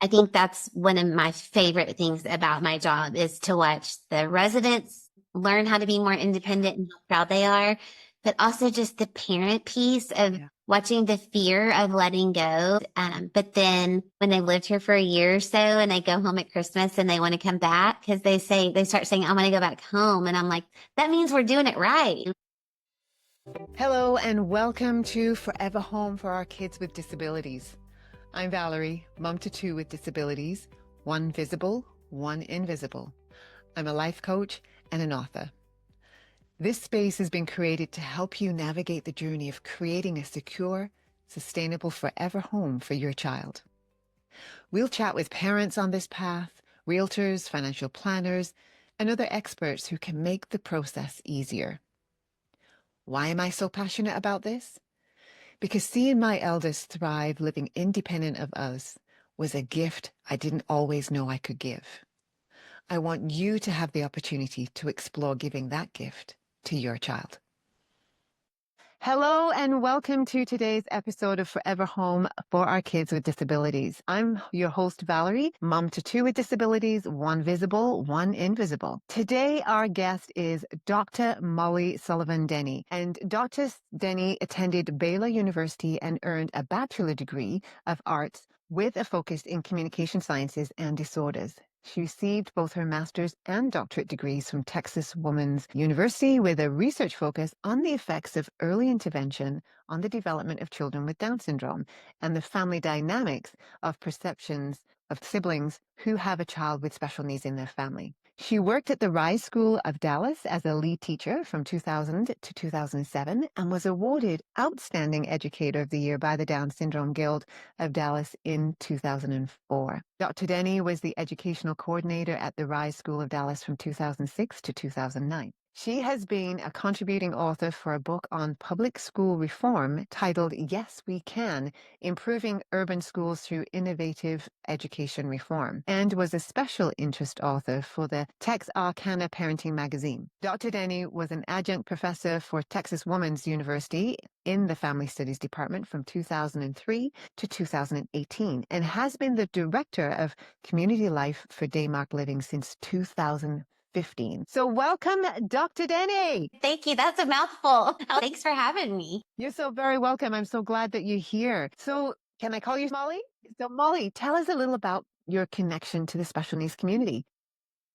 I think that's one of my favorite things about my job is to watch the residents learn how to be more independent and how proud they are, but also just the parent piece of watching the fear of letting go. But then when they lived here for a year or so and they go home at Christmas and they want to come back because they start saying, I want to go back home. And I'm like, that means we're doing it right. Hello and welcome to Forever Home for our kids with disabilities. I'm Valerie, mom to two with disabilities, one visible, one invisible. I'm a life coach and an author. This space has been created to help you navigate the journey of creating a secure, sustainable forever home for your child. We'll chat with parents on this path, realtors, financial planners, and other experts who can make the process easier. Why am I so passionate about this? Because seeing my eldest thrive living independent of us was a gift I didn't always know I could give. I want you to have the opportunity to explore giving that gift to your child. Hello and welcome to today's episode of Forever Home for our kids with disabilities. I'm your host, Valerie, mom to two with disabilities, one visible, one invisible. Today, our guest is Dr. Molly Sullivan Denny. And Dr. Denny attended Baylor University and earned a bachelor degree of arts with a focus in communication sciences and disorders. She received both her master's and doctorate degrees from Texas Woman's University with a research focus on the effects of early intervention on the development of children with Down syndrome and the family dynamics of perceptions of siblings who have a child with special needs in their family. She worked at the Rise School of Dallas as a lead teacher from 2000 to 2007 and was awarded Outstanding Educator of the Year by the Down Syndrome Guild of Dallas in 2004. Dr. Denny was the educational coordinator at the Rise School of Dallas from 2006 to 2009. She has been a contributing author for a book on public school reform titled Yes, We Can, Improving Urban Schools Through Innovative Education Reform, and was a special interest author for the Texarkana Parenting magazine. Dr. Denny was an adjunct professor for Texas Woman's University in the Family Studies Department from 2003 to 2018 and has been the director of community life for Daymark Living since 2015. So welcome, Dr. Denny. Thank you. That's a mouthful. Oh, thanks for having me. You're so very welcome. I'm so glad that you're here. So can I call you Molly? So Molly, tell us a little about your connection to the special needs community.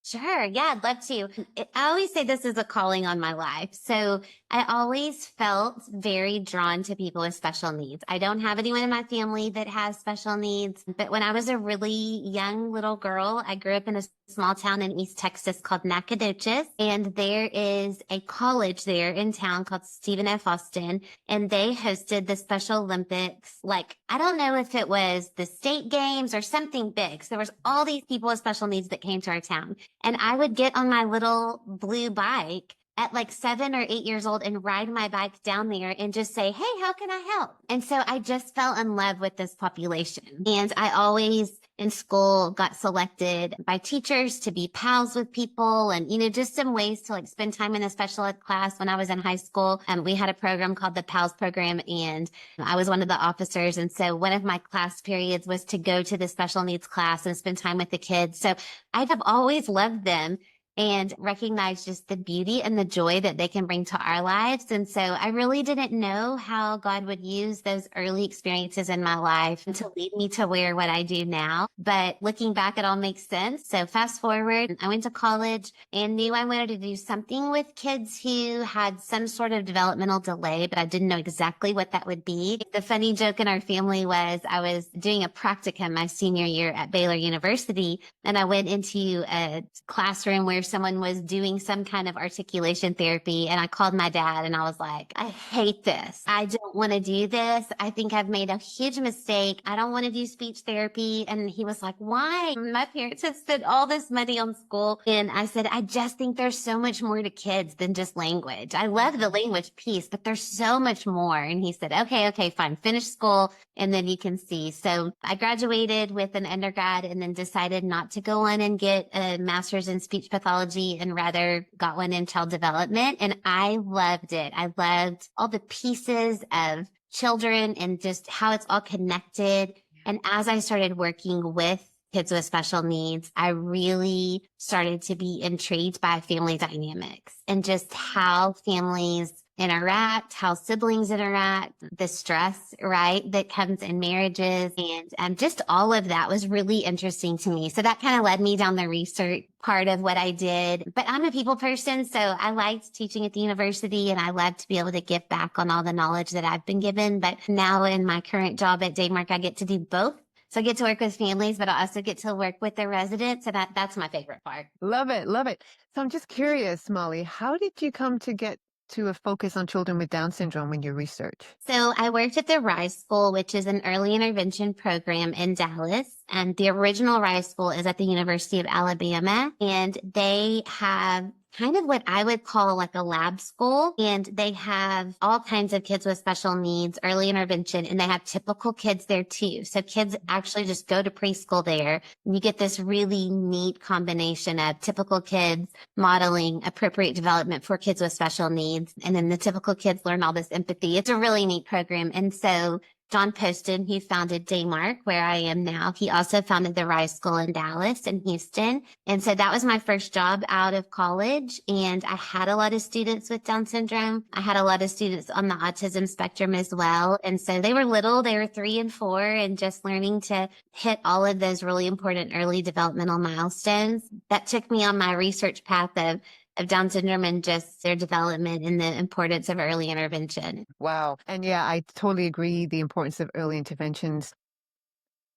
Sure. Yeah, I'd love to. I always say this is a calling on my life. So I always felt very drawn to people with special needs. I don't have anyone in my family that has special needs, but when I was a really young little girl, I grew up in a small town in East Texas called Nacogdoches, and there is a college there in town called Stephen F. Austin, and they hosted the Special Olympics. Like, I don't know if it was the state games or something big. So there was all these people with special needs that came to our town. And I would get on my little blue bike at like 7 or 8 years old and ride my bike down there and just say, hey, how can I help? And so I just fell in love with this population. And I always in school got selected by teachers to be pals with people and, just some ways to like spend time in a special ed class when I was in high school. We had a program called the PALS program and I was one of the officers. And so one of my class periods was to go to the special needs class and spend time with the kids. So I have always loved them and recognize just the beauty and the joy that they can bring to our lives. And so I really didn't know how God would use those early experiences in my life to lead me to what I do now. But looking back, it all makes sense. So fast forward, I went to college and knew I wanted to do something with kids who had some sort of developmental delay, but I didn't know exactly what that would be. The funny joke in our family was I was doing a practicum my senior year at Baylor University, and I went into a classroom where someone was doing some kind of articulation therapy. And I called my dad and I was like, I hate this. I don't want to do this. I think I've made a huge mistake. I don't want to do speech therapy. And he was like, why? My parents have spent all this money on school. And I said, I just think there's so much more to kids than just language. I love the language piece, but there's so much more. And he said, okay, fine. Finish school and then you can see. So I graduated with an undergrad and then decided not to go on and get a master's in speech pathology and rather got one in child development. And I loved it. I loved all the pieces of children and just how it's all connected. And as I started working with kids with special needs, I really started to be intrigued by family dynamics and just how families interact, how siblings interact, the stress, right, that comes in marriages. And just all of that was really interesting to me. So that kind of led me down the research part of what I did. But I'm a people person, so I liked teaching at the university and I love to be able to give back on all the knowledge that I've been given. But now in my current job at Daymark, I get to do both. So I get to work with families, but I also get to work with the residents. So that's my favorite part. Love it. Love it. So I'm just curious, Molly, how did you come to get to a focus on children with Down syndrome in your research? So I worked at the Rise School, which is an early intervention program in Dallas. And the original Rise School is at the University of Alabama. And they have kind of what I would call like a lab school. And they have all kinds of kids with special needs, early intervention, and they have typical kids there too. So kids actually just go to preschool there. And you get this really neat combination of typical kids modeling appropriate development for kids with special needs. And then the typical kids learn all this empathy. It's a really neat program. And so John Poston, who founded Daymark, where I am now, he also founded the Rise School in Dallas and Houston. And so that was my first job out of college. And I had a lot of students with Down syndrome. I had a lot of students on the autism spectrum as well. And so they were little, they were 3 and 4, and just learning to hit all of those really important early developmental milestones. That took me on my research path of Down syndrome and just their development and the importance of early intervention. Wow. And yeah, I totally agree the importance of early interventions.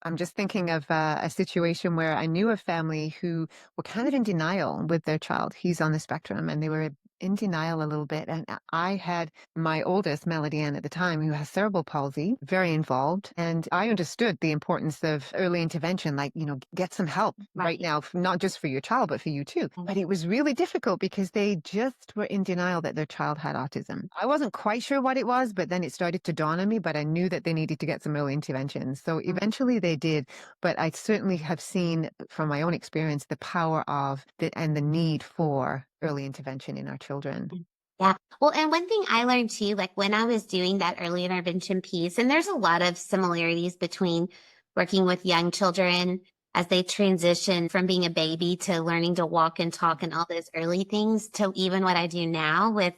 I'm just thinking of a situation where I knew a family who were kind of in denial with their child. He's on the spectrum and they were in denial a little bit. And I had my oldest, Melody Ann, at the time, who has cerebral palsy, very involved. And I understood the importance of early intervention, like, get some help right now, not just for your child, but for you too. But it was really difficult because they just were in denial that their child had autism. I wasn't quite sure what it was, but then it started to dawn on me, but I knew that they needed to get some early intervention. So eventually they did. But I certainly have seen from my own experience the power of and the need for early intervention in our children. Yeah. Well, and one thing I learned too, like when I was doing that early intervention piece, and there's a lot of similarities between working with young children as they transition from being a baby to learning to walk and talk and all those early things to even what I do now with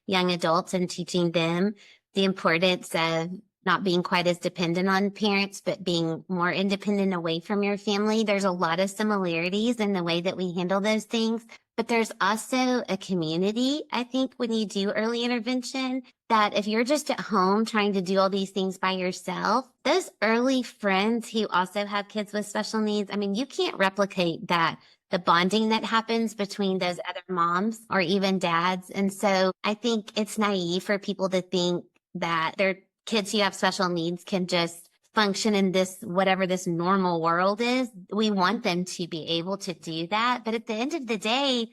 young adults and teaching them the importance of not being quite as dependent on parents, but being more independent away from your family. There's a lot of similarities in the way that we handle those things. But there's also a community, I think, when you do early intervention, that if you're just at home trying to do all these things by yourself, those early friends who also have kids with special needs, I mean, you can't replicate that, the bonding that happens between those other moms or even dads. And so I think it's naive for people to think that their kids who have special needs can just function in this, whatever this normal world is. We want them to be able to do that. But at the end of the day,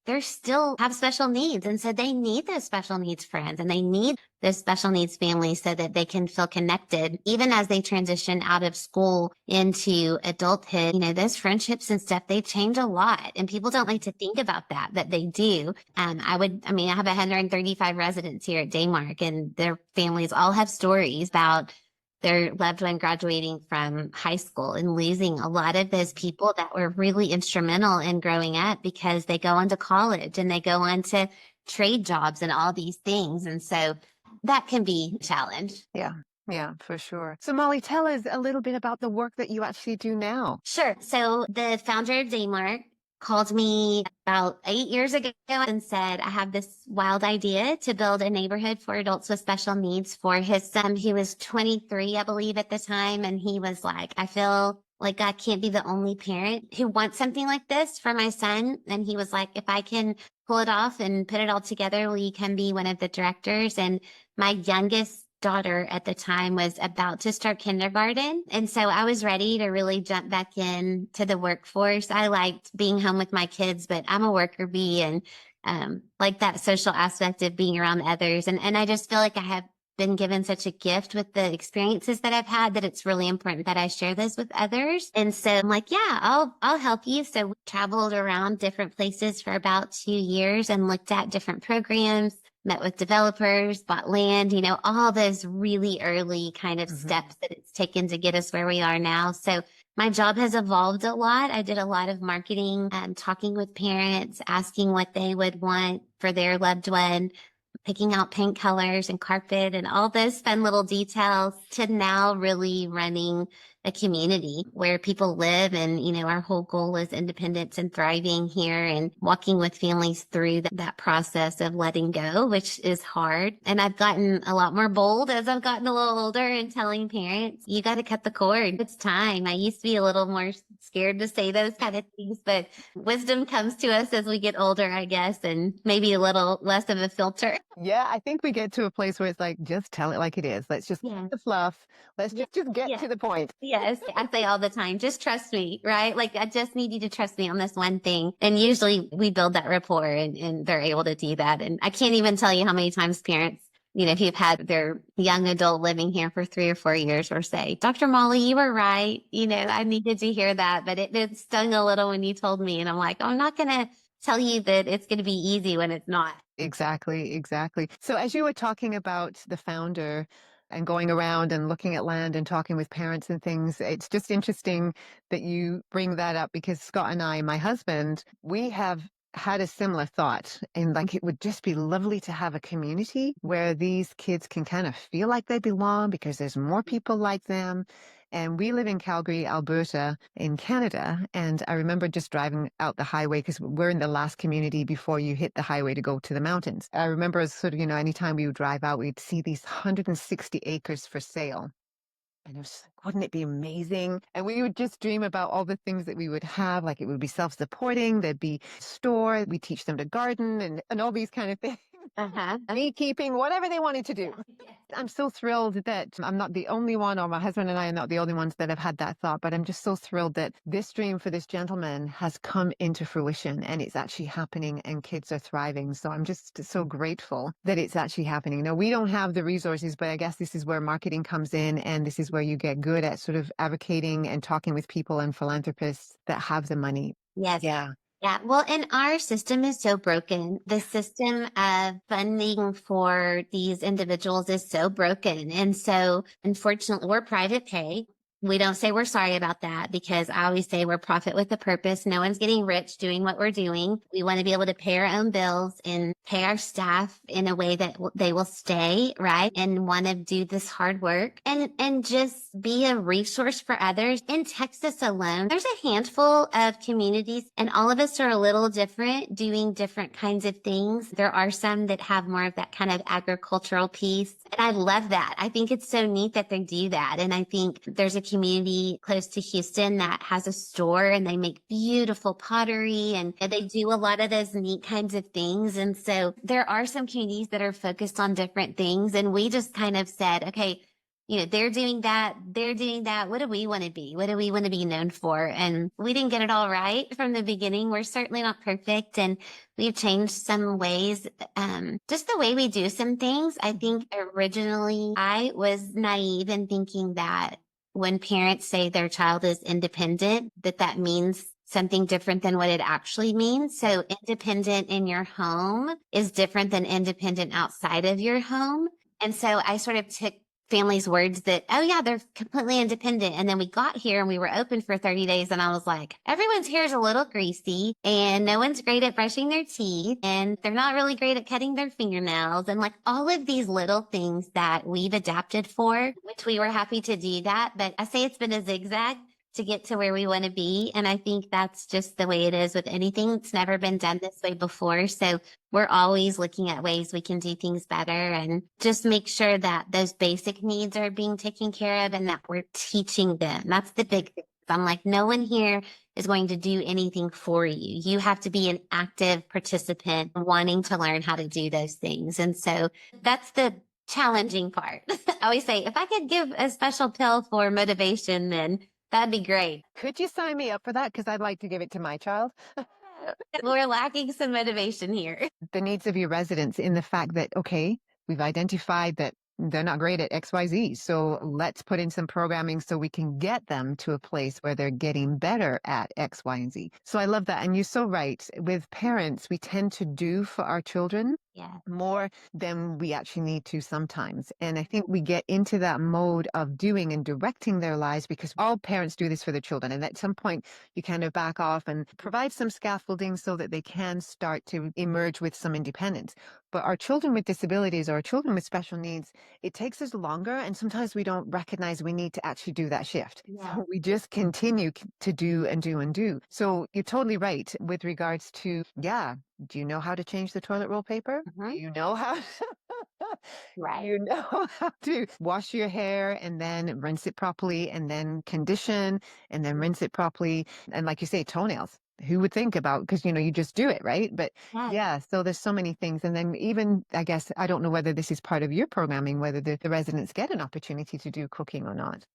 they still have special needs. And so they need those special needs friends and they need those special needs families so that they can feel connected. Even as they transition out of school into adulthood, those friendships and stuff, they change a lot. And people don't like to think about that they do. I have 135 residents here at Daymark and their families all have stories about their loved one graduating from high school and losing a lot of those people that were really instrumental in growing up because they go on to college and they go on to trade jobs and all these things. And so that can be a challenge. Yeah, for sure. So Molly, tell us a little bit about the work that you actually do now. Sure. So the founder of Daymark called me about 8 years ago and said, I have this wild idea to build a neighborhood for adults with special needs for his son. He was 23, I believe, at the time. And he was like, I feel like I can't be the only parent who wants something like this for my son. And he was like, if I can pull it off and put it all together, will you come be one of the directors? And my youngest daughter at the time was about to start kindergarten. And so I was ready to really jump back in to the workforce. I liked being home with my kids, but I'm a worker bee and like that social aspect of being around others. And I just feel like I have been given such a gift with the experiences that I've had that it's really important that I share this with others. And so I'm like, yeah, I'll help you. So we traveled around different places for about 2 years and looked at different programs, met with developers, bought land, all those really early kind of steps that it's taken to get us where we are now. So My job has evolved a lot. I did a lot of marketing, talking with parents, asking what they would want for their loved one, picking out paint colors and carpet and all those fun little details, to now really running a community where people live. And, our whole goal is independence and thriving here, and walking with families through that process of letting go, which is hard. And I've gotten a lot more bold as I've gotten a little older, and telling parents, you got to cut the cord. It's time. I used to be a little more scared to say those kind of things, but wisdom comes to us as we get older, I guess, and maybe a little less of a filter. Yeah, I think we get to a place where it's like, just tell it like it is. Let's just Yeah. the fluff. Let's just get Yeah. to the point. Yes, I say all the time, just trust me, right? Like, I just need you to trust me on this one thing. And usually we build that rapport, and they're able to do that. And I can't even tell you how many times parents, if you've had their young adult living here for 3 or 4 years, or say, Dr. Molly, you were right. I needed to hear that, but it stung a little when you told me. And I'm like, I'm not going to tell you that it's going to be easy when it's not. Exactly, exactly. So as you were talking about the founder and going around and looking at land and talking with parents and things, it's just interesting that you bring that up, because Scott and I, my husband, we have had a similar thought, and like it would just be lovely to have a community where these kids can kind of feel like they belong because there's more people like them. And we live in Calgary, Alberta, in Canada. And I remember just driving out the highway, because we're in the last community before you hit the highway to go to the mountains. I remember as sort of, anytime we would drive out, we'd see these 160 acres for sale. And it was just like, wouldn't it be amazing? And we would just dream about all the things that we would have. Like, it would be self-supporting, there'd be store, we teach them to garden, and all these kind of things. Uh-huh. Beekeeping, whatever they wanted to do. I'm so thrilled that I'm not the only one, or my husband and I are not the only ones that have had that thought, but I'm just so thrilled that this dream for this gentleman has come into fruition, and it's actually happening, and kids are thriving. So I'm just so grateful that it's actually happening. Now, we don't have the resources, but I guess this is where marketing comes in, and this is where you get good at sort of advocating and talking with people and philanthropists that have the money. Yes. Yeah. Yeah, well, and our system is so broken. The system of funding for these individuals is so broken. And so, unfortunately, we're private pay. We don't say we're sorry about that, because I always say we're profit with a purpose. No one's getting rich doing what we're doing. We want to be able to pay our own bills and pay our staff in a way that they will stay, right? And want to do this hard work, and just be a resource for others. In Texas alone, there's a handful of communities, and all of us are a little different, doing different kinds of things. There are some that have more of that kind of agricultural piece. And I love that. I think it's so neat that they do that. And I think there's a community close to Houston that has a store, and they make beautiful pottery, and they do a lot of those neat kinds of things. And so there are some communities that are focused on different things. And we just kind of said, okay, they're doing that. They're doing that. What do we want to be? What do we want to be known for? And we didn't get it all right from the beginning. We're certainly not perfect. And we've changed some ways, just the way we do some things. I think originally I was naive in thinking that when parents say their child is independent, that means something different than what it actually means. So independent in your home is different than independent outside of your home. And so I sort of took family's words that, oh yeah, they're completely independent. And then we got here and we were open for 30 days. And I was like, everyone's hair is a little greasy, and no one's great at brushing their teeth, and they're not really great at cutting their fingernails. And like all of these little things that we've adapted for, which we were happy to do that. But I say it's been a zigzag to get to where we want to be. And I think that's just the way it is with anything. It's never been done this way before. So we're always looking at ways we can do things better, and just make sure that those basic needs are being taken care of, and that we're teaching them. That's the big thing. I'm like, no one here is going to do anything for you. You have to be an active participant wanting to learn how to do those things. And so that's the challenging part. I always say, if I could give a special pill for motivation, then that'd be great. Could you sign me up for that? Because I'd like to give it to my child. We're lacking some motivation here. The needs of your residents, in the fact that, okay, we've identified that they're not great at XYZ. So let's put in some programming so we can get them to a place where they're getting better at X, Y, and Z. So I love that. And you're so right. With parents, we tend to do for our children. Yeah. more than we actually need to sometimes. And I think we get into that mode of doing and directing their lives because all parents do this for their children. And at some point, you kind of back off and provide some scaffolding so that they can start to emerge with some independence. But our children with disabilities or our children with special needs, it takes us longer. And sometimes we don't recognize we need to actually do that shift. Yeah. So we just continue to do and do and do. So you're totally right with regards to, yeah, do you know how to change the toilet roll paper? Do Mhm. you know how do Right. you know how to wash your hair and then rinse it properly and then condition and then rinse it properly? And like you say, toenails. Who would think about, because you just do it, right? But Yeah. yeah, so there's so many things. And then even, I guess, I don't know whether this is part of your programming, whether the residents get an opportunity to do cooking or not.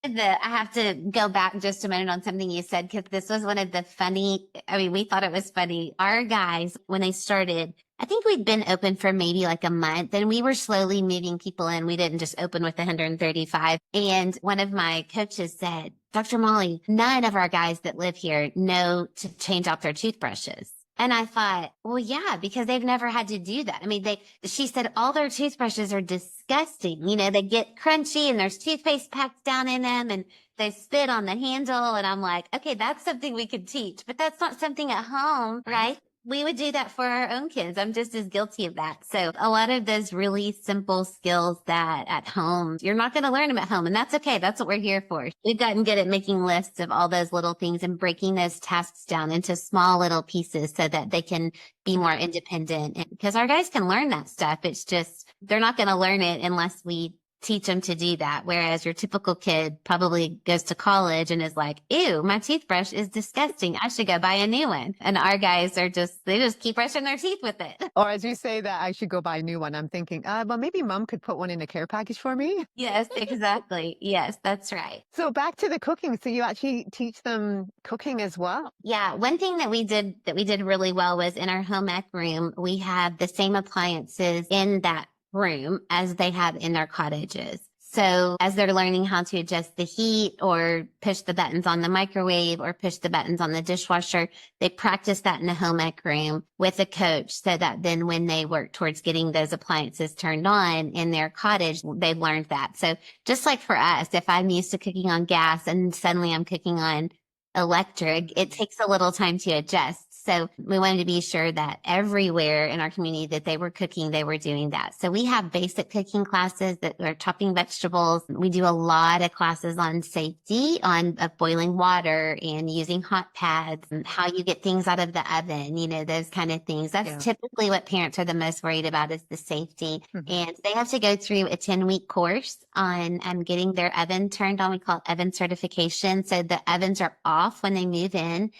I have to go back just a minute on something you said because this was one of the funny. I mean, we thought it was funny. Our guys, when they started, I think we'd been open for maybe like a month and we were slowly moving people in. We didn't just open with 135. And one of my coaches said, Dr. Molly, none of our guys that live here know to change out their toothbrushes. And I thought, well, yeah, because they've never had to do that. I mean, she said all their toothbrushes are disgusting. They get crunchy and there's toothpaste packed down in them and they spit on the handle. And I'm like, okay, that's something we could teach, but that's not something at home, right? We would do that for our own kids. I'm just as guilty of that. So a lot of those really simple skills that at home, you're not going to learn them at home. And that's okay. That's what we're here for. We've gotten good at making lists of all those little things and breaking those tasks down into small little pieces so that they can be more independent. And because our guys can learn that stuff. It's just, they're not going to learn it unless we teach them to do that. Whereas your typical kid probably goes to college and is like, ew, my toothbrush is disgusting. I should go buy a new one. And our guys they just keep brushing their teeth with it. Or as you say that I should go buy a new one, I'm thinking, well, maybe mom could put one in a care package for me. Yes, exactly. Yes, that's right. So back to the cooking. So you actually teach them cooking as well. Yeah, one thing that we did really well was in our home ec room, we have the same appliances in that room as they have in their cottages. So as they're learning how to adjust the heat or push the buttons on the microwave or push the buttons on the dishwasher, they practice that in the home ec room with a coach so that then when they work towards getting those appliances turned on in their cottage, they've learned that. So just like for us, if I'm used to cooking on gas and suddenly I'm cooking on electric, it takes a little time to adjust. So we wanted to be sure that everywhere in our community that they were cooking, they were doing that. So we have basic cooking classes that are chopping vegetables. We do a lot of classes on safety, on of boiling water and using hot pads and how you get things out of the oven, those kind of things. That's Yeah. typically what parents are the most worried about is the safety. Mhm. And they have to go through a 10-week course on getting their oven turned on. We call it oven certification. So the ovens are off when they move in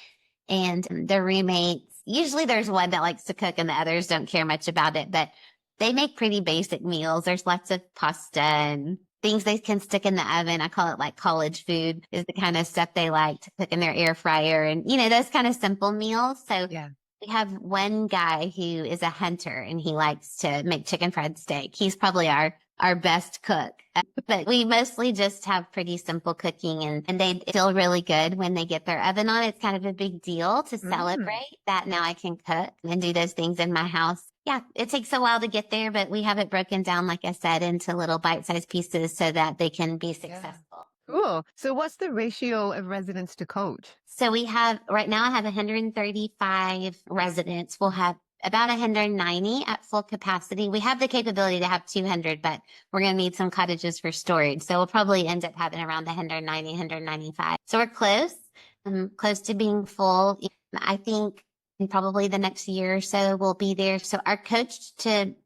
and their roommates, usually there's one that likes to cook and the others don't care much about it, but they make pretty basic meals. There's lots of pasta and things they can stick in the oven. I call it like college food is the kind of stuff they like to cook in their air fryer and, those kind of simple meals. So Yeah. we have one guy who is a hunter and he likes to make chicken fried steak. He's probably our best cook. But we mostly just have pretty simple cooking and they feel really good when they get their oven on. It's kind of a big deal to celebrate that now I can cook and do those things in my house. Yeah, it takes a while to get there, but we have it broken down, like I said, into little bite-sized pieces so that they can be successful. Cool. So what's the ratio of residents to coach? So right now I have 135 residents. We'll have about 190 at full capacity. We have the capability to have 200, but we're going to need some cottages for storage. So we'll probably end up having around the 190, 195. So we're close to being full. I think in probably the next year or so we'll be there. So our coach to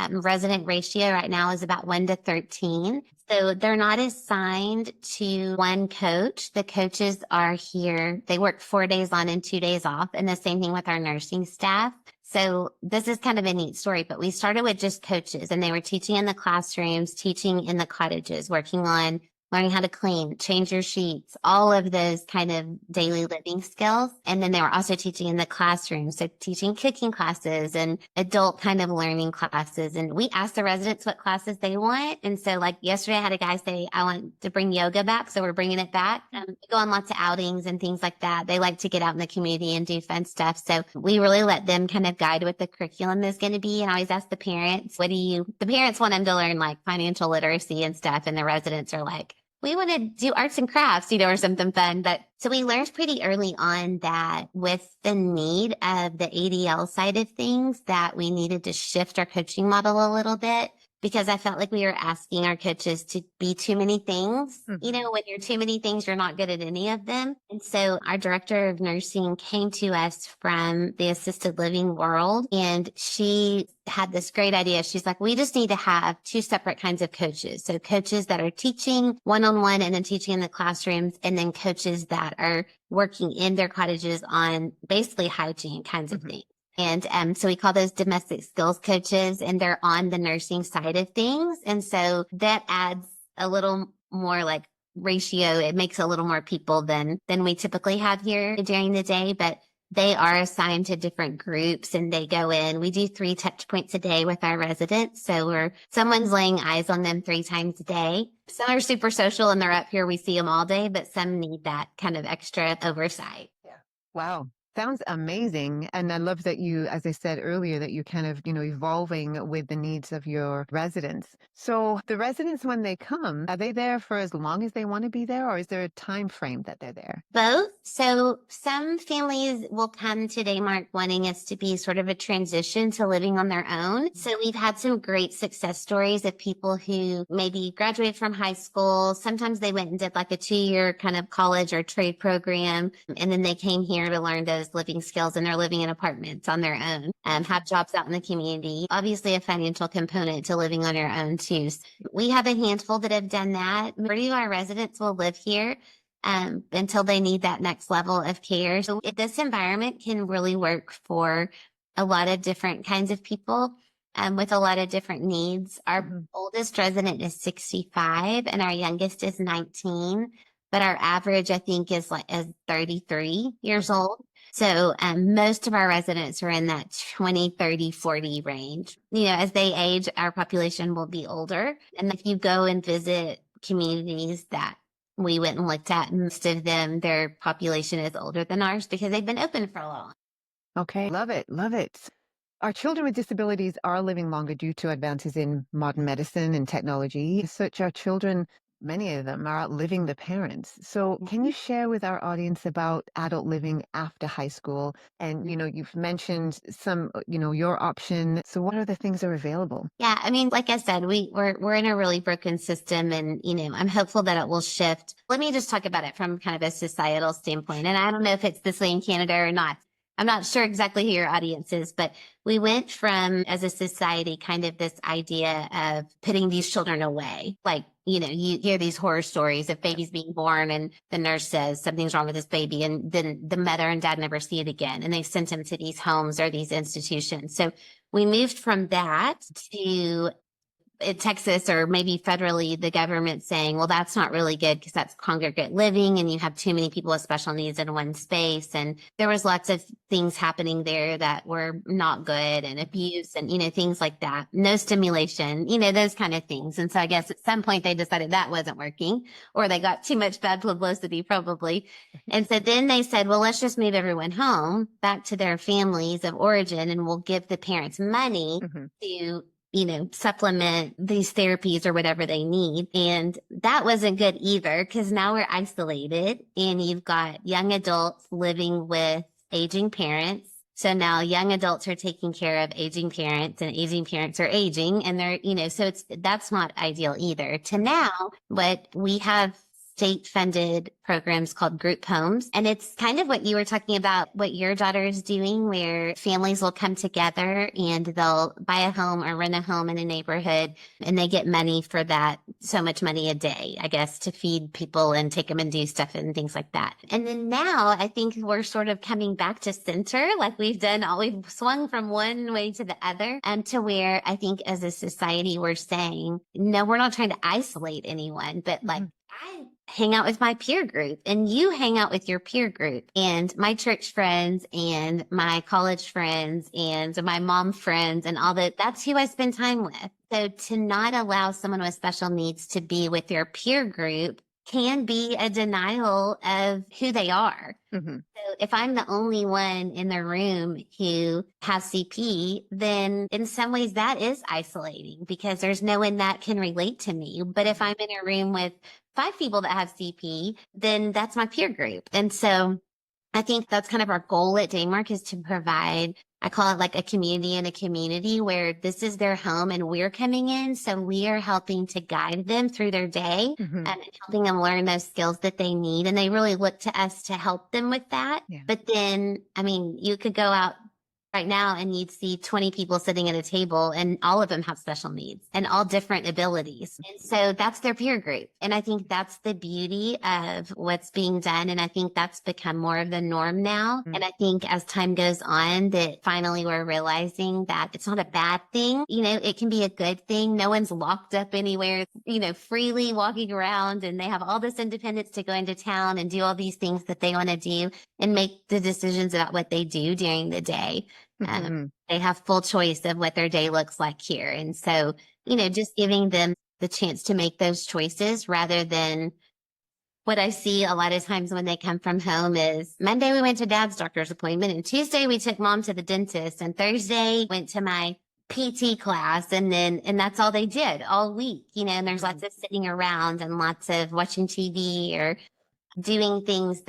resident ratio right now is about 1 to 13. So they're not assigned to one coach. The coaches are here. They work 4 days on and 2 days off. And the same thing with our nursing staff. So this is kind of a neat story, but we started with just coaches and they were teaching in the classrooms, teaching in the cottages, working on learning how to clean, change your sheets, all of those kind of daily living skills. And then they were also teaching in the classroom. So teaching cooking classes and adult kind of learning classes. And we asked the residents what classes they want. And so like yesterday I had a guy say, I want to bring yoga back. So we're bringing it back. We go on lots of outings and things like that. They like to get out in the community and do fun stuff. So we really let them kind of guide what the curriculum is going to be. And I always ask the parents, the parents want them to learn like financial literacy and stuff. And the residents are like, we want to do arts and crafts, or something fun. But so we learned pretty early on that with the need of the ADL side of things, that we needed to shift our coaching model a little bit, because I felt like we were asking our coaches to be too many things. When you're too many things, you're not good at any of them. And so our director of nursing came to us from the assisted living world, and she had this great idea. She's like, we just need to have two separate kinds of coaches. So coaches that are teaching one-on-one and then teaching in the classrooms, and then coaches that are working in their cottages on basically hygiene kinds of things. And so we call those domestic skills coaches, and they're on the nursing side of things. And so that adds a little more like ratio. It makes a little more people than we typically have here during the day, but they are assigned to different groups and they go in. We do 3 touch points a day with our residents. So someone's laying eyes on them 3 times a day. Some are super social and they're up here. We see them all day, but some need that kind of extra oversight. Yeah. Wow. Sounds amazing. And I love that you, as I said earlier, that you kind of, evolving with the needs of your residents. So the residents, when they come, are they there for as long as they want to be there, or is there a time frame that they're there? Both. So some families will come today, Mark, wanting us to be sort of a transition to living on their own. So we've had some great success stories of people who maybe graduated from high school. Sometimes they went and did like a 2-year kind of college or trade program, and then they came here to learn those living skills, and they're living in apartments on their own, have jobs out in the community. Obviously a financial component to living on your own too. So we have a handful that have done that. Majority of our residents will live here until they need that next level of care. So this environment can really work for a lot of different kinds of people with a lot of different needs. Our oldest resident is 65 and our youngest is 19, but our average, I think, is 33 years old. So most of our residents are in that 20, 30, 40 range. As they age, our population will be older. And if you go and visit communities that we went and looked at, most of them, their population is older than ours because they've been open for a long. Okay. Love it. Love it. Our children with disabilities are living longer due to advances in modern medicine and technology. Such our children, many of them are outliving the parents. So can you share with our audience about adult living after high school? And, you've mentioned some, your option. So what other things are available? Yeah, I mean, like I said, we're in a really broken system, and I'm hopeful that it will shift. Let me just talk about it from kind of a societal standpoint. And I don't know if it's this way in Canada or not. I'm not sure exactly who your audience is, but we went from, as a society, kind of this idea of putting these children away. Like, you hear these horror stories of babies being born and the nurse says something's wrong with this baby, and then the mother and dad never see it again, and they sent them to these homes or these institutions. So we moved from that to in Texas, or maybe federally, the government saying, well, that's not really good because that's congregate living and you have too many people with special needs in one space. And there was lots of things happening there that were not good, and abuse and, things like that. No stimulation, those kind of things. And so I guess at some point they decided that wasn't working, or they got too much bad publicity probably. And so then they said, well, let's just move everyone home back to their families of origin, and we'll give the parents money to supplement these therapies or whatever they need. And that wasn't good either, because now we're isolated and you've got young adults living with aging parents. So now young adults are taking care of aging parents, and aging parents are aging, and they're, so that's not ideal either. To now, what we have state-funded programs called group homes. And it's kind of what you were talking about, what your daughter is doing, where families will come together and they'll buy a home or rent a home in a neighborhood, and they get money for that, so much money a day, I guess, to feed people and take them and do stuff and things like that. And then now I think we're sort of coming back to center, like we've swung from one way to the other, and to where I think as a society we're saying, no, we're not trying to isolate anyone, but like I hang out with my peer group and you hang out with your peer group and my church friends and my college friends and my mom friends and all that. That's who I spend time with. So to not allow someone with special needs to be with their peer group can be a denial of who they are. Hmm. So if I'm the only one in the room who has CP, then in some ways that is isolating because there's no one that can relate to me. But if I'm in a room with five people that have CP, then that's my peer group. And so I think that's kind of our goal at Daymark is to provide, I call it like a community in a community where this is their home and we're coming in. So we are helping to guide them through their day Hmm. and helping them learn those skills that they need. And they really look to us to help them with that. Yeah. But then, I mean, you could go out right now and you'd see 20 people sitting at a table and all of them have special needs and all different abilities. And so that's their peer group. And I think that's the beauty of what's being done. And I think that's become more of the norm now. Mm. And I think as time goes on that finally we're realizing that it's not a bad thing. You know, it can be a good thing. No one's locked up anywhere, you know, freely walking around and they have all this independence to go into town and do all these things that they want to do and make the decisions about what they do during the day. Mhm. They have full choice of what their day looks like here. And so, you know, just giving them the chance to make those choices rather than what I see a lot of times when they come from home is Monday we went to dad's doctor's appointment and Tuesday we took mom to the dentist and Thursday went to my PT class and that's all they did all week, you know, and there's lots of sitting around and lots of watching TV or doing things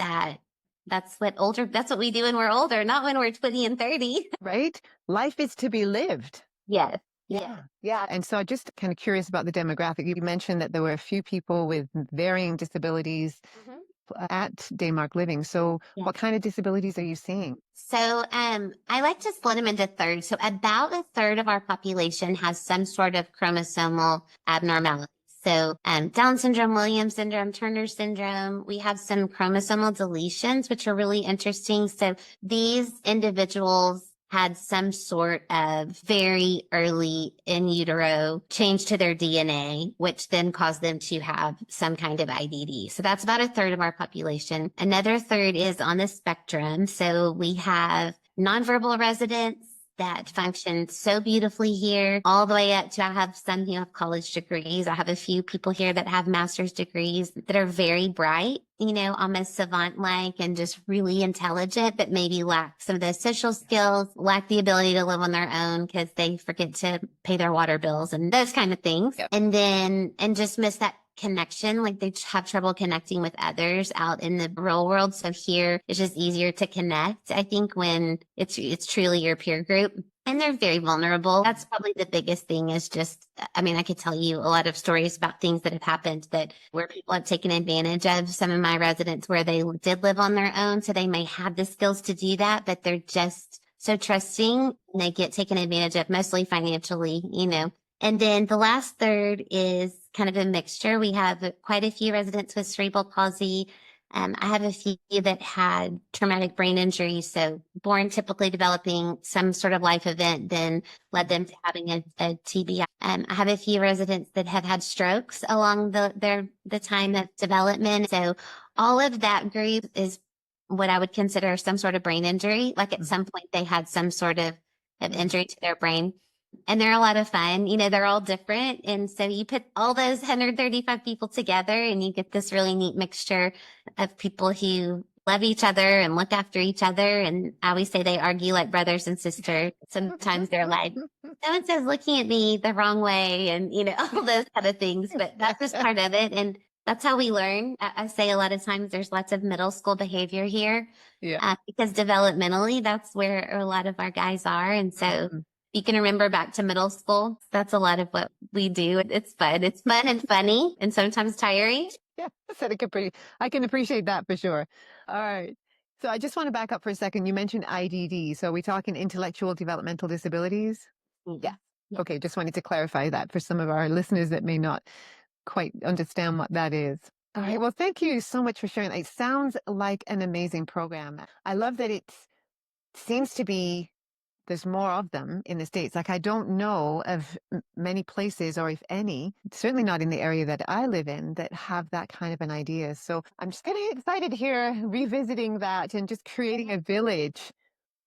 that's what we do when we're older, not when we're 20 and 30. Right? Life is to be lived. Yes. Yeah. Yes. Yeah. And so I just kind of curious about the demographic. You mentioned that there were a few people with varying disabilities Mhm. at Daymark Living. So Yeah. what kind of disabilities are you seeing? So, I like to split them into thirds. So about a third of our population has some sort of chromosomal abnormality. So, Down syndrome, Williams syndrome, Turner syndrome, we have some chromosomal deletions, which are really interesting. So these individuals had some sort of very early in utero change to their DNA, which then caused them to have some kind of IDD. So that's about a third of our population. Another third is on the spectrum. So we have nonverbal residents that function so beautifully here, all the way up to I have some who have college degrees. I have a few people here that have master's degrees that are very bright, you know, almost savant-like and just really intelligent, but maybe lack some of those social skills, lack the ability to live on their own because they forget to pay their water bills and those kind of things. Yep. And just miss that connection, like they have trouble connecting with others out in the real world. So here it's just easier to connect. I think when it's truly your peer group and they're very vulnerable. That's probably the biggest thing is just, I mean, I could tell you a lot of stories about things that have happened that where people have taken advantage of some of my residents where they did live on their own. So they may have the skills to do that, but they're just so trusting and they get taken advantage of mostly financially, you know. And then the last third is kind of a mixture. We have quite a few residents with cerebral palsy. I have a few that had traumatic brain injury, so born typically developing some sort of life event, then led them to having a TBI. I have a few residents that have had strokes along the time of development. So all of that group is what I would consider some sort of brain injury. Like at some point they had some sort of injury to their brain. And they're a lot of fun. You know, they're all different. And so you put all those 135 people together and you get this really neat mixture of people who love each other and look after each other. And I always say they argue like brothers and sisters. Sometimes they're like, so and so's looking at me the wrong way and, you know, all those kind of things. But that's just part of it. And that's how we learn. I say a lot of times there's lots of middle school behavior here Yeah. because developmentally, that's where a lot of our guys are. And so Mhm. you can remember back to middle school. That's a lot of what we do. It's fun. It's fun and funny and sometimes tiring. Yeah. I can appreciate that for sure. All right. So I just want to back up for a second. You mentioned IDD. So are we talking intellectual developmental disabilities? Yeah. Yeah. Okay. Just wanted to clarify that for some of our listeners that may not quite understand what that is. All right. Well, thank you so much for sharing. It sounds like an amazing program. I love that it seems to be there's more of them in the States. Like, I don't know of many places, or if any, certainly not in the area that I live in, that have that kind of an idea. So I'm just getting excited here, revisiting that and just creating a village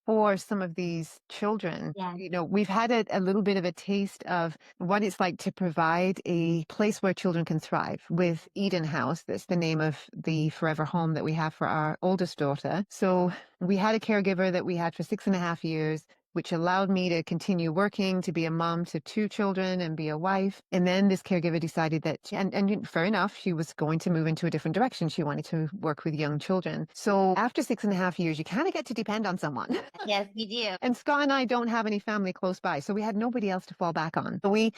for some of these children. Yeah. We've had a little bit of a taste of what it's like to provide a place where children can thrive with Eden House. That's the name of the forever home that we have for our oldest daughter. So we had a caregiver that we had for 6.5 years, which allowed me to continue working, to be a mom to two children and be a wife. And then this caregiver decided that, and fair enough, she was going to move into a different direction. She wanted to work with young children. So after 6.5 years, you kind of get to depend on someone. Yes, you do. And Scott and I don't have any family close by, so we had nobody else to fall back on. So we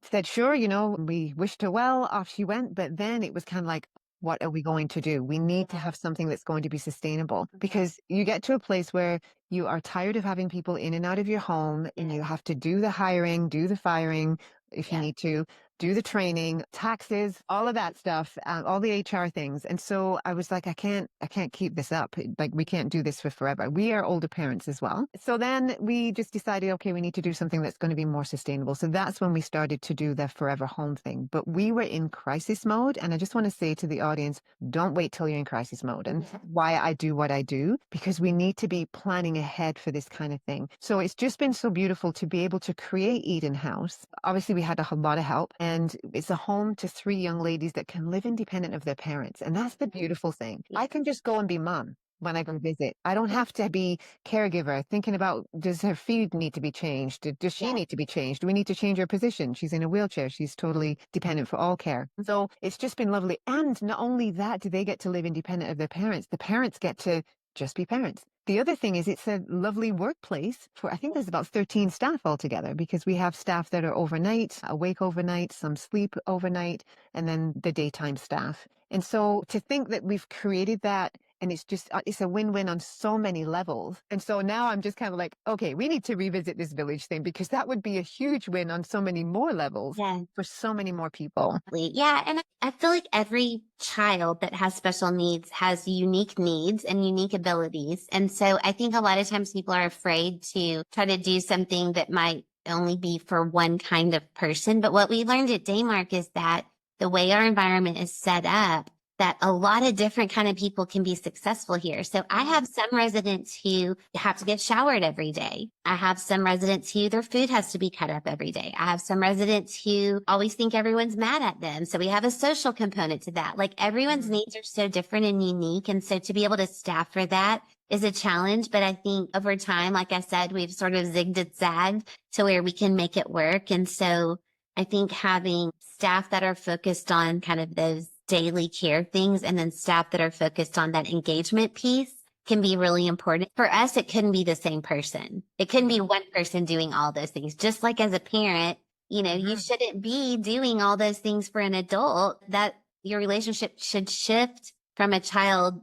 said, sure, we wished her well, off she went. But then it was kind of like, what are we going to do? We need to have something that's going to be sustainable, because you get to a place where you are tired of having people in and out of your home, and you have to do the hiring, do the firing if you need to, do the training, taxes, all of that stuff, all the HR things. And so I was like, I can't keep this up. Like, we can't do this for forever. We are older parents as well. So then we just decided, okay, we need to do something that's going to be more sustainable. So that's when we started to do the forever home thing. But we were in crisis mode. And I just want to say to the audience, don't wait till you're in crisis mode. And why I do what I do, because we need to be planning ahead for this kind of thing. So it's just been so beautiful to be able to create Eden House. Obviously, we had a lot of help, and it's a home to 3 young ladies that can live independent of their parents. And that's the beautiful thing. I can just go and be mom when I go visit. I don't have to be caregiver thinking about, does her feed need to be changed? Does she need to be changed? Do we need to change her position? She's in a wheelchair. She's totally dependent for all care. So it's just been lovely. And not only that, do they get to live independent of their parents, the parents get to just be parents. The other thing is, it's a lovely workplace for, I think there's about 13 staff altogether, because we have staff that are overnight, awake overnight, some sleep overnight, and then the daytime staff. And so to think that we've created that, and it's a win-win on so many levels. And so now I'm just kind of like, okay, we need to revisit this village thing, because that would be a huge win on so many more levels for so many more people. Yeah. And I feel like every child that has special needs has unique needs and unique abilities. And so I think a lot of times people are afraid to try to do something that might only be for one kind of person. But what we learned at Daymark is that the way our environment is set up, that a lot of different kind of people can be successful here. So I have some residents who have to get showered every day. I have some residents who their food has to be cut up every day. I have some residents who always think everyone's mad at them. So we have a social component to that. Like, everyone's needs are so different and unique. And so to be able to staff for that is a challenge. But I think over time, like I said, we've sort of zigged and zagged to where we can make it work. And so I think having staff that are focused on kind of those daily care things, and then staff that are focused on that engagement piece, can be really important. For us, it couldn't be the same person. It couldn't be one person doing all those things. Just like as a parent, you shouldn't be doing all those things for an adult. That your relationship should shift from a child,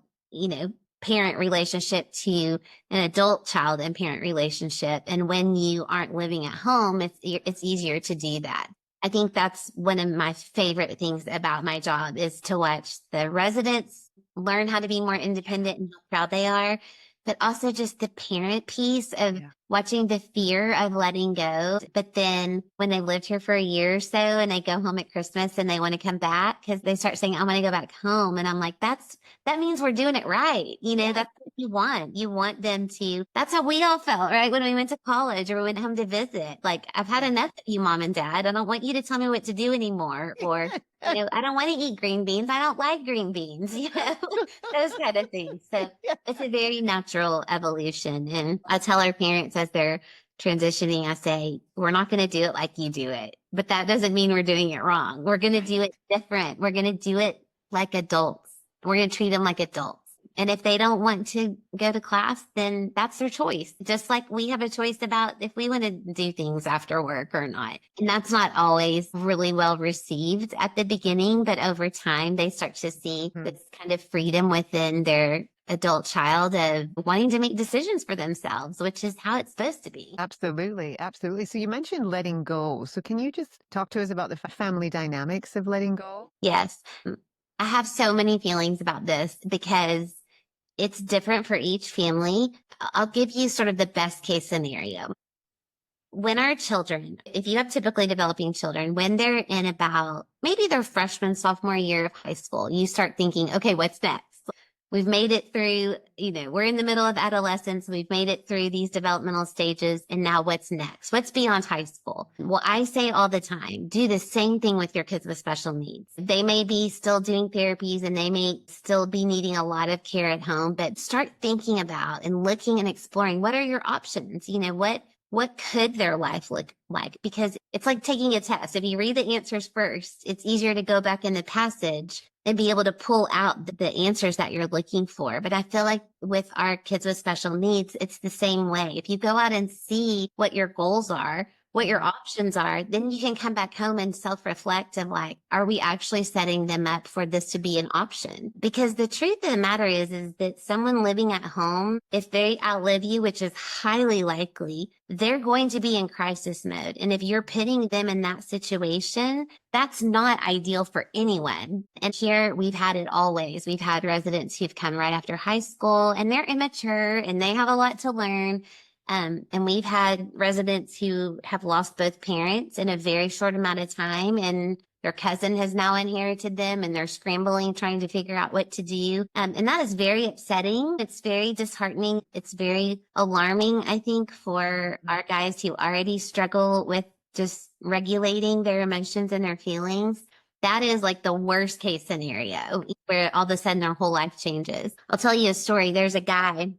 parent relationship to an adult child and parent relationship. And when you aren't living at home, it's easier to do that. I think that's one of my favorite things about my job, is to watch the residents learn how to be more independent and how proud they are, but also just the parent piece of watching the fear of letting go. But then when they lived here for a year or so and they go home at Christmas and they want to come back, because they start saying, I want to go back home. And I'm like, that means we're doing it right. That's what you want. You want them to, that's how we all felt, right? When we went to college or we went home to visit, like, I've had enough of you, mom and dad. I don't want you to tell me what to do anymore. Or, I don't want to eat green beans. I don't like green beans, those kind of things. So it's a very natural evolution. And I tell our parents as they're transitioning, I say, we're not going to do it like you do it, but that doesn't mean we're doing it wrong. We're going to do it different. We're going to do it like adults. We're going to treat them like adults. And if they don't want to go to class, then that's their choice. Just like we have a choice about if we want to do things after work or not. And that's not always really well received at the beginning, but over time they start to see this kind of freedom within their adult child of wanting to make decisions for themselves, which is how it's supposed to be. Absolutely. Absolutely. So you mentioned letting go. So can you just talk to us about the family dynamics of letting go? Yes. I have so many feelings about this, because It's different for each family. I'll give you sort of the best case scenario. When our children, if you have typically developing children, when they're in about maybe their freshman, sophomore year of high school, you start thinking, okay, what's next? We've made it through, we're in the middle of adolescence. We've made it through these developmental stages. And now what's next? What's beyond high school? Well, I say all the time, do the same thing with your kids with special needs. They may be still doing therapies and they may still be needing a lot of care at home, but start thinking about and looking and exploring what are your options? What could their life look like? Because it's like taking a test. If you read the answers first, it's easier to go back in the passage and be able to pull out the answers that you're looking for. But I feel like with our kids with special needs, it's the same way. If you go out and see what your goals are, what your options are, then you can come back home and self-reflect of like, are we actually setting them up for this to be an option? Because the truth of the matter is that someone living at home, if they outlive you, which is highly likely, they're going to be in crisis mode. And if you're putting them in that situation, that's not ideal for anyone. And here we've had it always. We've had residents who've come right after high school and they're immature and they have a lot to learn. And we've had residents who have lost both parents in a very short amount of time, and their cousin has now inherited them and they're scrambling, trying to figure out what to do. And that is very upsetting. It's very disheartening. It's very alarming, I think, for our guys who already struggle with just regulating their emotions and their feelings. That is like the worst case scenario where all of a sudden their whole life changes. I'll tell you a story. There's a guy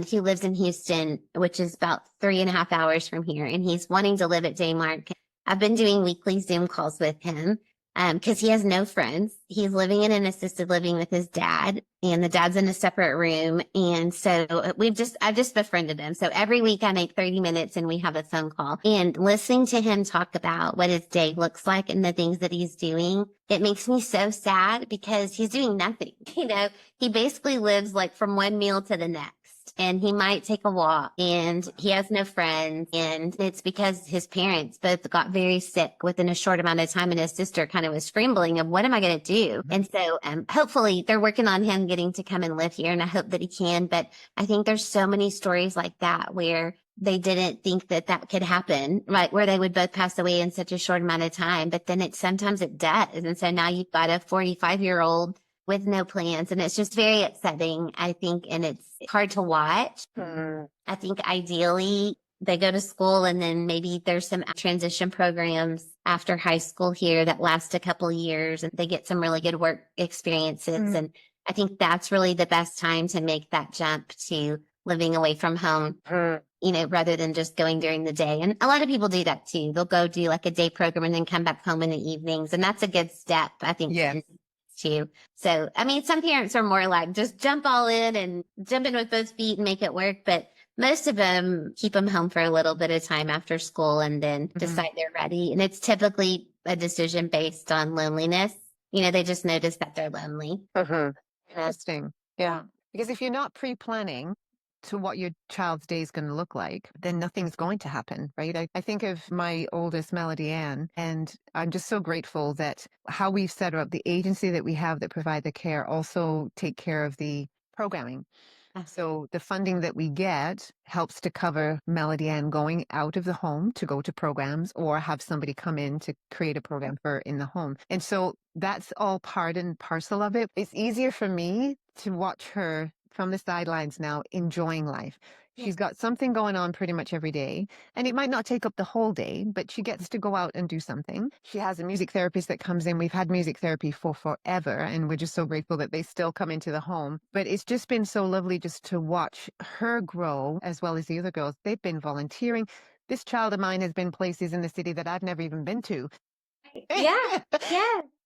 he lives in Houston, which is about 3.5 hours from here, and he's wanting to live at Daymark. I've been doing weekly Zoom calls with him because he has no friends. He's living in an assisted living with his dad, and the dad's in a separate room. And so I've just befriended him. So every week I make 30 minutes and we have a phone call, and listening to him talk about what his day looks like and the things that he's doing, it makes me so sad because he's doing nothing. He basically lives like from one meal to the next. And he might take a walk and he has no friends. And it's because his parents both got very sick within a short amount of time. And his sister kind of was scrambling of what am I going to do? And so hopefully they're working on him getting to come and live here. And I hope that he can. But I think there's so many stories like that where they didn't think that that could happen, right? Where they would both pass away in such a short amount of time. But then sometimes it does. And so now you've got a 45-year-old with no plans. And it's just very upsetting, I think, and it's hard to watch. I think ideally they go to school and then maybe there's some transition programs after high school here that last a couple of years and they get some really good work experiences. And I think that's really the best time to make that jump to living away from home, rather than just going during the day. And a lot of people do that too. They'll go do like a day program and then come back home in the evenings. And that's a good step, I think. Yeah. Too. So, I mean, some parents are more like just jump all in and jump in with both feet and make it work. But most of them keep them home for a little bit of time after school and then decide they're ready. And it's typically a decision based on loneliness. They just notice that they're lonely. Interesting. Yeah. Because if you're not pre-planning to what your child's day is going to look like, then nothing's going to happen, right? I think of my oldest, Melody Ann, and I'm just so grateful that how we've set her up, the agency that we have that provide the care also take care of the programming. So the funding that we get helps to cover Melody Ann going out of the home to go to programs or have somebody come in to create a program for her in the home. And so that's all part and parcel of it. It's easier for me to watch her from the sidelines now enjoying life. She's got something going on pretty much every day, and it might not take up the whole day, but she gets to go out and do something. She has a music therapist that comes in. We've had music therapy for forever, and we're just so grateful that they still come into the home. But it's just been so lovely just to watch her grow as well as the other girls. They've been volunteering. This child of mine has been places in the city that I've never even been to. Yeah.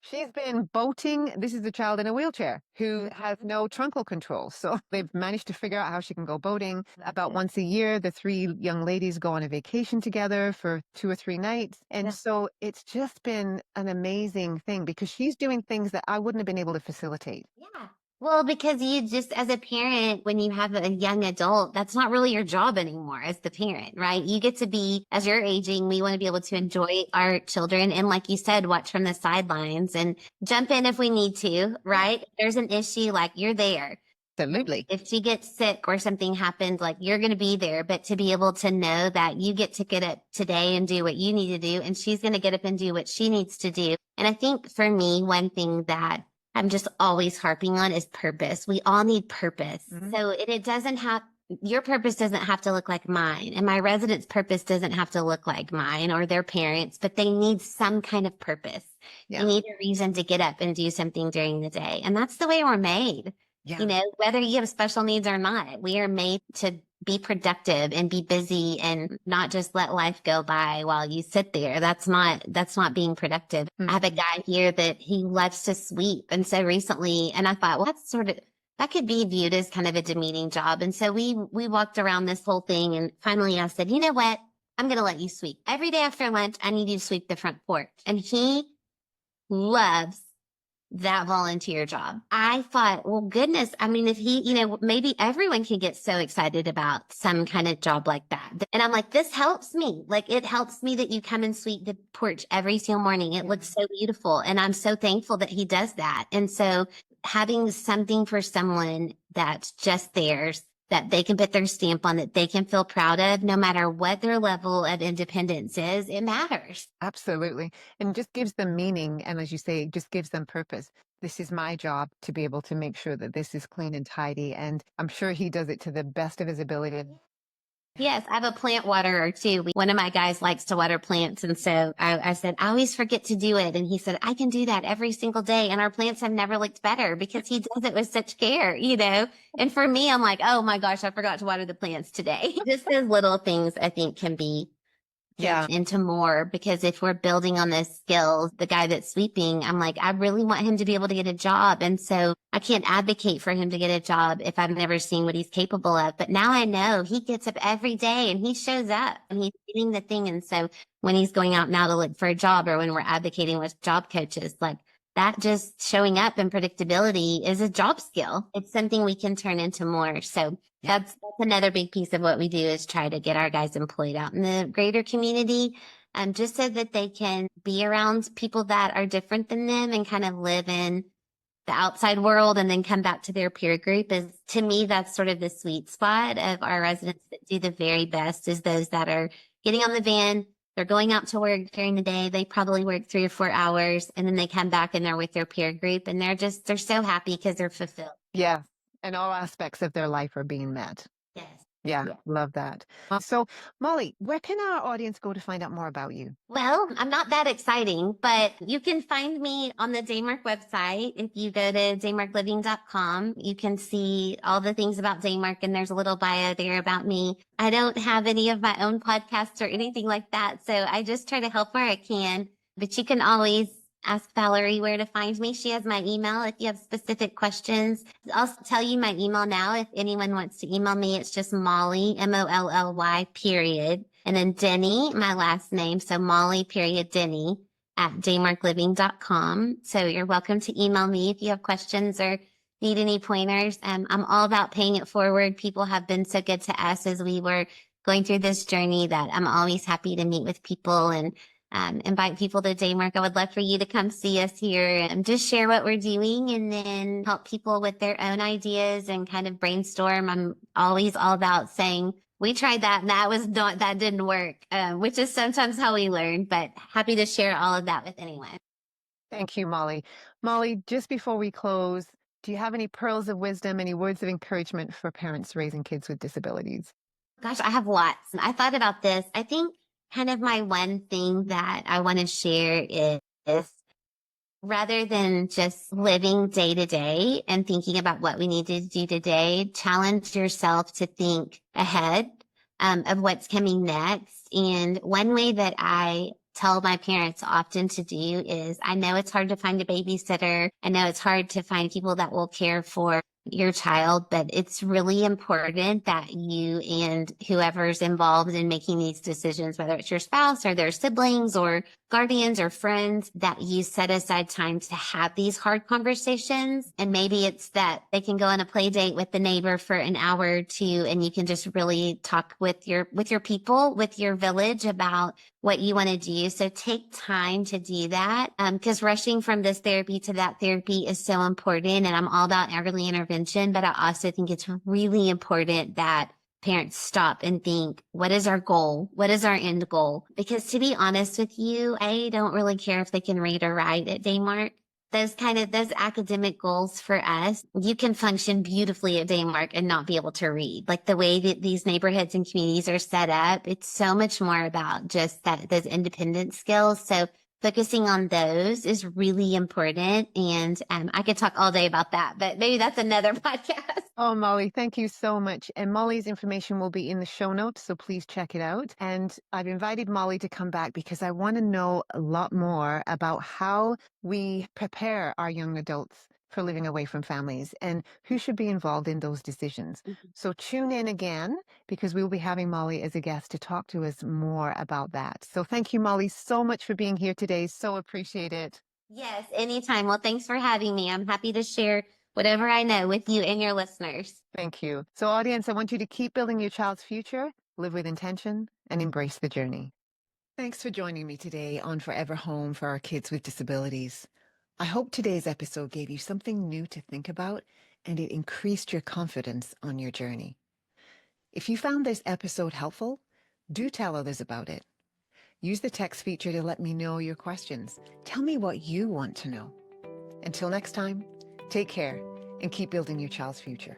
She's been boating. This is a child in a wheelchair who has no truncal control. So they've managed to figure out how she can go boating. About once a year, the three young ladies go on a vacation together for 2 or 3 nights. And so it's just been an amazing thing because she's doing things that I wouldn't have been able to facilitate. Yeah. Well, because you just, as a parent, when you have a young adult, that's not really your job anymore as the parent, right? You get to be, as you're aging, we want to be able to enjoy our children. And like you said, watch from the sidelines and jump in if we need to, right? If there's an issue, like you're there. Absolutely. If she gets sick or something happens, like you're going to be there, but to be able to know that you get to get up today and do what you need to do, and she's going to get up and do what she needs to do. And I think for me, one thing that I'm just always harping on is purpose. We all need purpose. Mhm. So it doesn't have, your purpose doesn't have to look like mine, and my residents' purpose doesn't have to look like mine or their parents, but they need some kind of purpose. They Yeah. need a reason to get up and do something during the day. And that's the way we're made. Yeah. Whether you have special needs or not, we are made to be productive and be busy and not just let life go by while you sit there. That's not being productive. I have a guy here that he loves to sweep. And so recently, and I thought, well, that could be viewed as kind of a demeaning job. And so we walked around this whole thing, and finally I said, you know what? I'm going to let you sweep. Every day after lunch, I need you to sweep the front porch. And he loves that volunteer job. I thought, well, goodness, I mean, if he, maybe everyone can get so excited about some kind of job like that. And I'm like, this helps me. Like, it helps me that you come and sweep the porch every single morning. It looks so beautiful. And I'm so thankful that he does that. And so having something for someone that's just theirs, that they can put their stamp on, that they can feel proud of, no matter what their level of independence is, it matters. Absolutely. And just gives them meaning. And as you say, it just gives them purpose. This is my job to be able to make sure that this is clean and tidy. And I'm sure he does it to the best of his ability. Yes, I have a plant waterer too. One of my guys likes to water plants. And so I said, I always forget to do it. And he said, I can do that every single day. And our plants have never looked better because he does it with such care. And for me, I'm like, oh my gosh, I forgot to water the plants today. Just those little things I think can be Yeah. into more, because if we're building on those skills, the guy that's sweeping, I'm like, I really want him to be able to get a job. And so I can't advocate for him to get a job if I've never seen what he's capable of. But now I know he gets up every day and he shows up and he's getting the thing. And so when he's going out now to look for a job, or when we're advocating with job coaches, like that, just showing up and predictability is a job skill. It's something we can turn into more. So that's another big piece of what we do, is try to get our guys employed out in the greater community, just so that they can be around people that are different than them and kind of live in the outside world and then come back to their peer group. Is, to me, that's sort of the sweet spot of our residents that do the very best, is those that are getting on the van. They're going out to work during the day. They probably work 3 or 4 hours, and then they come back and they're with their peer group, and they're so happy because they're fulfilled. Yeah. And all aspects of their life are being met. Yes. Yeah. Love that. So, Molly, where can our audience go to find out more about you? Well, I'm not that exciting, but you can find me on the Daymark website. If you go to daymarkliving.com, you can see all the things about Daymark, and there's a little bio there about me. I don't have any of my own podcasts or anything like that, so I just try to help where I can. But you can always ask Valerie where to find me. She has my email if you have specific questions. I'll tell you my email now. If anyone wants to email me, it's just Molly, Molly, period. And then Denny, my last name. So Molly, period, Denny at daymarkliving.com. So you're welcome to email me if you have questions or need any pointers. I'm all about paying it forward. People have been so good to us as we were going through this journey, that I'm always happy to meet with people and invite people to Daymark. I would love for you to come see us here and just share what we're doing, and then help people with their own ideas and kind of brainstorm. I'm always all about saying, we tried that and that didn't work, which is sometimes how we learn, but happy to share all of that with anyone. Thank you, Molly. Molly, just before we close, do you have any pearls of wisdom, any words of encouragement for parents raising kids with disabilities? Gosh, I have lots. I thought about this. I think kind of my one thing that I want to share is, rather than just living day to day and thinking about what we need to do today, challenge yourself to think ahead, of what's coming next. And one way that I tell my parents often to do is, I know it's hard to find a babysitter. I know it's hard to find people that will care for your child, but it's really important that you and whoever's involved in making these decisions, whether it's your spouse or their siblings or guardians or friends that you set aside time to have these hard conversations. And maybe it's that they can go on a play date with the neighbor for an hour or two, and you can just really talk with your people, with your village about what you want to do. So take time to do that. Because rushing from this therapy to that therapy is so important. And I'm all about early intervention, but I also think it's really important that parents stop and think, what is our goal? What is our end goal? Because to be honest with you, I don't really care if they can read or write at Daymark. Those academic goals for us, you can function beautifully at Daymark and not be able to read. Like the way that these neighborhoods and communities are set up, it's so much more about just those independent skills. So focusing on those is really important. And I could talk all day about that, but maybe that's another podcast. Oh, Molly, thank you so much. And Molly's information will be in the show notes, so please check it out. And I've invited Molly to come back because I want to know a lot more about how we prepare our young adults for living away from families and who should be involved in those decisions. So tune in again because we'll be having Molly as a guest to talk to us more about that. So thank you, Molly, so much for being here today. So appreciate it. Yes, anytime. Well, thanks for having me. I'm happy to share whatever I know with you and your listeners. Thank you. So, audience, I want you to keep building your child's future, live with intention, and embrace the journey. Thanks for joining me today on Forever Home for our kids with disabilities. I hope today's episode gave you something new to think about and it increased your confidence on your journey. If you found this episode helpful, do tell others about it. Use the text feature to let me know your questions. Tell me what you want to know. Until next time, take care and keep building your child's future.